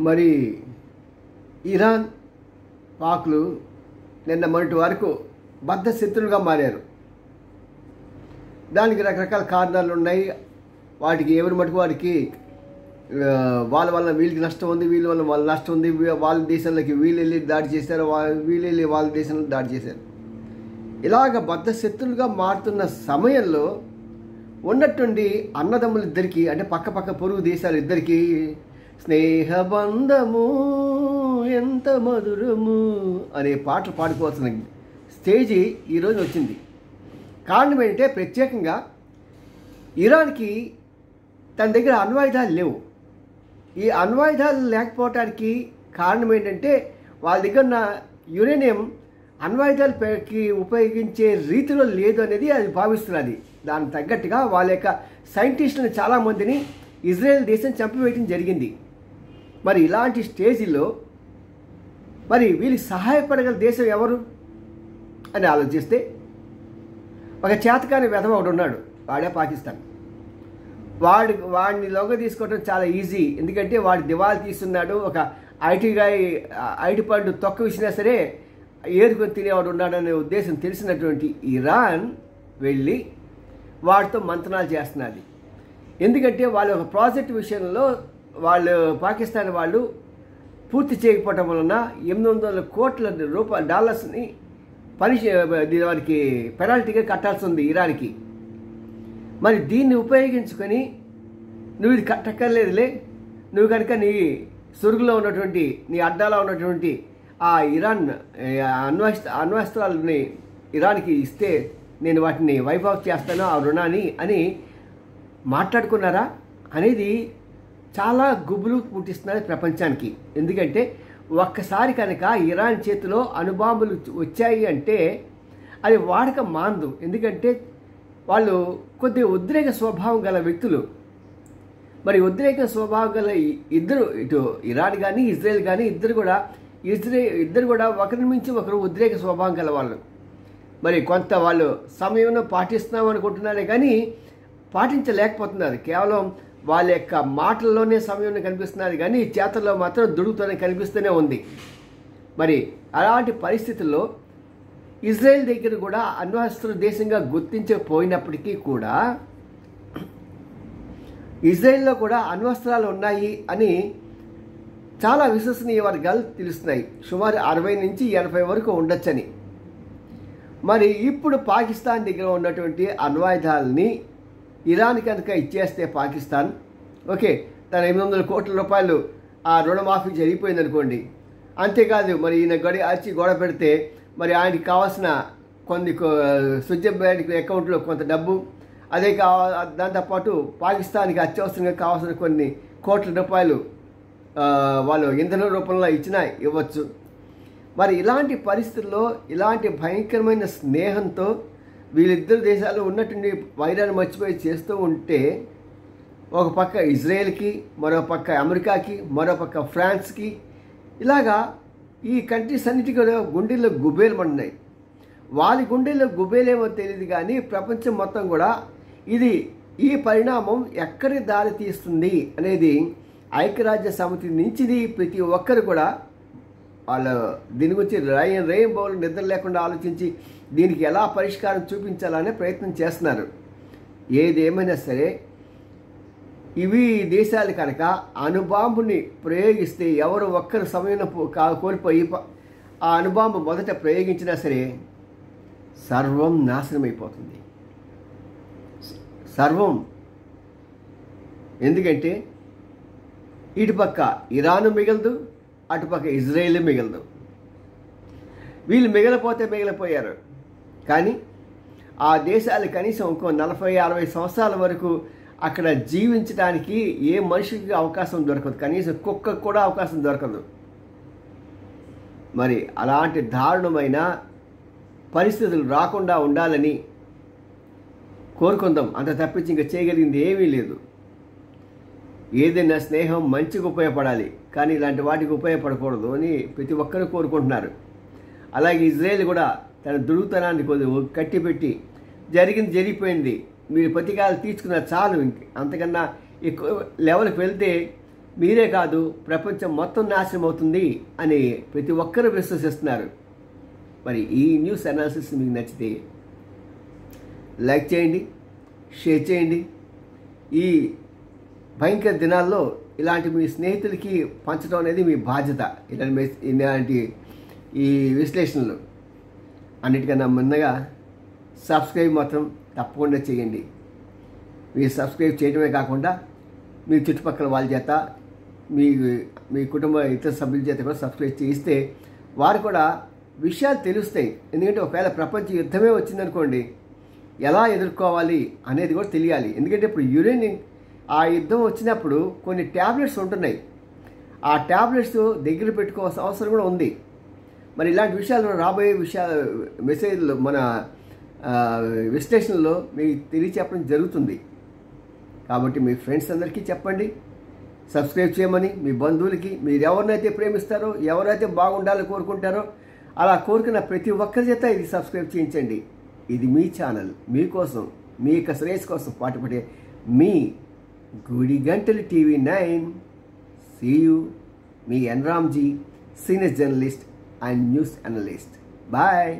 మరి ఇరాన్ పాక్లు నిన్న మొన్నటి వరకు బద్ధ శత్రులుగా మారారు. దానికి రకరకాల కారణాలు ఉన్నాయి. వాటికి ఎవరి మటుకు వారికి వాళ్ళ వల్ల వీళ్ళకి నష్టం ఉంది, వీళ్ళ వల్ల వాళ్ళ నష్టం ఉంది. వాళ్ళ దేశంలోకి వీళ్ళు వెళ్ళి దాడి చేశారు, వీళ్ళు వెళ్ళి వాళ్ళ దేశంలో దాడి చేశారు. ఇలాగ బద్ధ శత్రులుగా మారుతున్న సమయంలో ఉన్నట్టుండి అన్నదమ్ములిద్దరికీ, అంటే పక్క పొరుగు దేశాలు ఇద్దరికీ స్నేహబంధము ఎంత మధురము అనే పాటలు పాడుకోవాల్సిన స్టేజీ ఈరోజు వచ్చింది. కారణం ఏంటంటే ప్రత్యేకంగా ఇరాన్కి తన దగ్గర అణ్వాయుధాలు లేవు. ఈ అణ్వాయుధాలు లేకపోవటానికి కారణం ఏంటంటే వాళ్ళ దగ్గర ఉన్న యురేనియం అణ్వాయుధాలకి ఉపయోగించే రీతిలో లేదు అనేది అది భావిస్తున్నది. దానికి తగ్గట్టుగా వాళ్ళ యొక్క సైంటిస్టులను చాలామందిని ఇజ్రాయెల్ దేశం చంపివేయటం జరిగింది. మరి ఇలాంటి స్టేజీలో మరి వీళ్ళకి సహాయపడగల దేశం ఎవరు అని ఆలోచిస్తే ఒక చేతకాని వెధవ ఒకడు ఉన్నాడు, వాడే పాకిస్తాన్. వాడిని లొంగ తీసుకోవడం చాలా ఈజీ. ఎందుకంటే వాడు దివాళి తీస్తున్నాడు. ఒక ఐటీ పండు తొక్క విసినా సరే ఏరుకొని తినేవాడు ఉన్నాడనే ఉద్దేశం తెలిసినటువంటి ఇరాన్ వెళ్ళి వాడితో మంతనాలు చేస్తున్నది. ఎందుకంటే వాళ్ళ ఒక ప్రాజెక్ట్ విషయంలో పాకిస్తాన్ వాళ్ళు పూర్తి చేయకపోవటం వలన 800 కోట్ల డాలర్స్ని వారికి పెనాల్టీగా కట్టాల్సి ఉంది ఇరాన్కి. మరి దీన్ని ఉపయోగించుకొని నువ్వు ఇది కట్టక్కర్లేదులే, నువ్వు కనుక నీ సురుగులో ఉన్నటువంటి నీ అడ్డాలో ఉన్నటువంటి ఆ ఇరాన్ అణ్వస్త్రాలని ఇరాన్కి ఇస్తే నేను వాటిని వైప్ ఆఫ్ చేస్తాను ఆ రుణాన్ని అని మాట్లాడుకున్నారా అనేది చాలా గుబులు పుట్టిస్తున్నది ప్రపంచానికి. ఎందుకంటే ఒక్కసారి కనుక ఇరాన్ చేతిలో అణుబాంబులు వచ్చాయి అంటే అది వాడకం మాందు. ఎందుకంటే వాళ్ళు కొద్దిగా ఉద్రేక స్వభావం గల వ్యక్తులు. మరి ఉద్రేక స్వభావం గల ఇద్దరు, ఇటు ఇరాన్ కానీ ఇజ్రాయెల్ కానీ ఇద్దరు కూడా ఒకరి నుంచి ఒకరు ఉద్రేక స్వభావం గల వాళ్ళు. మరి కొంత వాళ్ళు సమయంలో పాటిస్తున్నాం అనుకుంటున్నారే కానీ పాటించలేకపోతున్నారు. కేవలం వాళ్ళ యొక్క మాటల్లోనే సమయం కనిపిస్తున్నారు కానీ చేతల్లో మాత్రం దుడుకుతూనే కనిపిస్తూనే ఉంది. మరి అలాంటి పరిస్థితుల్లో ఇజ్రాయెల్ దగ్గర కూడా అణ్వస్త్ర దేశంగా గుర్తించకపోయినప్పటికీ కూడా ఇజ్రాయెల్లో కూడా అణ్వస్త్రాలు ఉన్నాయి అని చాలా విశ్వసనీయ వర్గాలు తెలుస్తున్నాయి. సుమారు 60 నుంచి 80 వరకు ఉండొచ్చని. మరి ఇప్పుడు పాకిస్తాన్ దగ్గర ఉన్నటువంటి అణ్వాయుధాలని ఇరాన్ కనుక ఇచ్చేస్తే పాకిస్తాన్ ఓకే, తన 800 కోట్ల రూపాయలు ఆ రుణమాఫీ జరిగిపోయింది అనుకోండి. అంతేకాదు మరి ఈయన గొడవ పెడితే మరి ఆయనకి కావాల్సిన కొన్ని స్విట్జర్లాండ్ బ్యాంక్ అకౌంట్లో కొంత డబ్బు, అదే దాంతోపాటు పాకిస్తాన్కి అత్యవసరంగా కావాల్సిన కొన్ని కోట్ల రూపాయలు వాళ్ళు ఇంధనం రూపంలో ఇచ్చినా ఇవ్వచ్చు. మరి ఇలాంటి పరిస్థితుల్లో ఇలాంటి భయంకరమైన స్నేహంతో వీళ్ళిద్దరు దేశాలు ఉన్నటువంటి వైరాన్ని మర్చిపోయి చేస్తూ ఉంటే ఒక పక్క ఇజ్రాయెల్కి, మరో పక్క అమెరికాకి, మరో పక్క ఫ్రాన్స్కి, ఇలాగా ఈ కంట్రీస్ అన్నిటికీ గుండెల్లో గుబేలు పడినాయి. వాళ్ళ గుండెల్లో గుబేలేమో తెలియదు కానీ ప్రపంచం మొత్తం కూడా ఈ పరిణామం ఎక్కడికి దారి తీస్తుంది అనేది ఐక్యరాజ్య సమితి నుంచి ప్రతి ఒక్కరు కూడా వాళ్ళు దీని గురించి రెయిన్బోలు నిద్ర లేకుండా ఆలోచించి దీనికి ఎలా పరిష్కారం చూపించాలనే ప్రయత్నం చేస్తున్నారు. ఏదేమైనా సరే ఇవి దేశాలు కనుక అణుబాంబుని ప్రయోగిస్తే ఎవరు ఒక్కరు సమయం కోల్పోయి ఆ అణుబాంబు మొదట ప్రయోగించినా సరే సర్వం నాశనమైపోతుంది. సర్వం. ఎందుకంటే ఇటుపక్క ఇరాను మిగలదు, అటుపక్క ఇజ్రాయెల్ మిగలదు. వీళ్ళు మిగిలిపోయారు. కానీ ఆ దేశాలు కనీసం ఇంకో 40-60 సంవత్సరాల వరకు అక్కడ జీవించడానికి ఏ మనిషికి అవకాశం దొరకదు, కనీసం కుక్కకు కూడా అవకాశం దొరకదు. మరి అలాంటి దారుణమైన పరిస్థితులు రాకుండా ఉండాలని కోరుకుందాం. అంత తప్పించి ఇంకా చేయగలిగింది ఏమీ లేదు. ఏదైనా స్నేహం మంచిగా ఉపయోగపడాలి కానీ ఇలాంటి వాటికి ఉపయోగపడకూడదు అని ప్రతి ఒక్కరూ కోరుకుంటున్నారు. అలాగే ఇజ్రాయెల్ కూడా తన దుడుగుతనాన్ని కొద్దిగా కట్టిపెట్టి జరిగిపోయింది, మీరు ప్రతీకారాలు తీర్చుకున్న చాలు, అంతకన్నా ఎక్కువ లెవెల్కి వెళ్తే మీరే కాదు ప్రపంచం మొత్తం నాశనం అవుతుంది అని ప్రతి ఒక్కరూ విశ్వసిస్తున్నారు. మరి ఈ న్యూస్ అనాలిసిస్ మీకు నచ్చితే లైక్ చేయండి, షేర్ చేయండి. ఈ భయంకర దినాల్లో ఇలాంటి మీ స్నేహితులకి పంచడం అనేది మీ బాధ్యత. ఇలాంటి ఈ విశ్లేషణలు అన్నిటికన్నా ముందుగా సబ్స్క్రైబ్ మాత్రం తప్పకుండా చేయండి. మీరు సబ్స్క్రైబ్ చేయడమే కాకుండా మీ చుట్టుపక్కల వాళ్ళ చేత మీ కుటుంబ ఇతర సభ్యుల చేత కూడా సబ్స్క్రైబ్ చేయిస్తే వారు కూడా విషయాలు తెలుస్తాయి. ఎందుకంటే ఒకవేళ ప్రపంచ యుద్ధమే వచ్చిందనుకోండి, ఎలా ఎదుర్కోవాలి అనేది కూడా తెలియాలి. ఎందుకంటే ఇప్పుడు ఆ యుద్ధం వచ్చినప్పుడు కొన్ని ట్యాబ్లెట్స్ ఉంటున్నాయి. ఆ ట్యాబ్లెట్స్ దగ్గర పెట్టుకోవాల్సిన అవసరం కూడా ఉంది. మరి ఇలాంటి విషయాలు రాబోయే మెసేజ్లు మన విశ్లేషణలో మీకు తెలియచెప్పడం జరుగుతుంది. కాబట్టి మీ ఫ్రెండ్స్ అందరికీ చెప్పండి, సబ్స్క్రైబ్ చేయమని. మీ బంధువులకి, మీరు ఎవరినైతే ప్రేమిస్తారో, ఎవరైతే బాగుండాలని కోరుకుంటారో అలా కోరుకున్న ప్రతి ఒక్కరి చేత ఇది సబ్స్క్రైబ్ చేయించండి. ఇది మీ ఛానల్, మీకోసం, మీ యొక్క శ్రేయస్ కోసం పాటుపడే మీ గుడిగంటలు TV9. See you, మీ N Ramji, senior journalist and news analyst. Bye.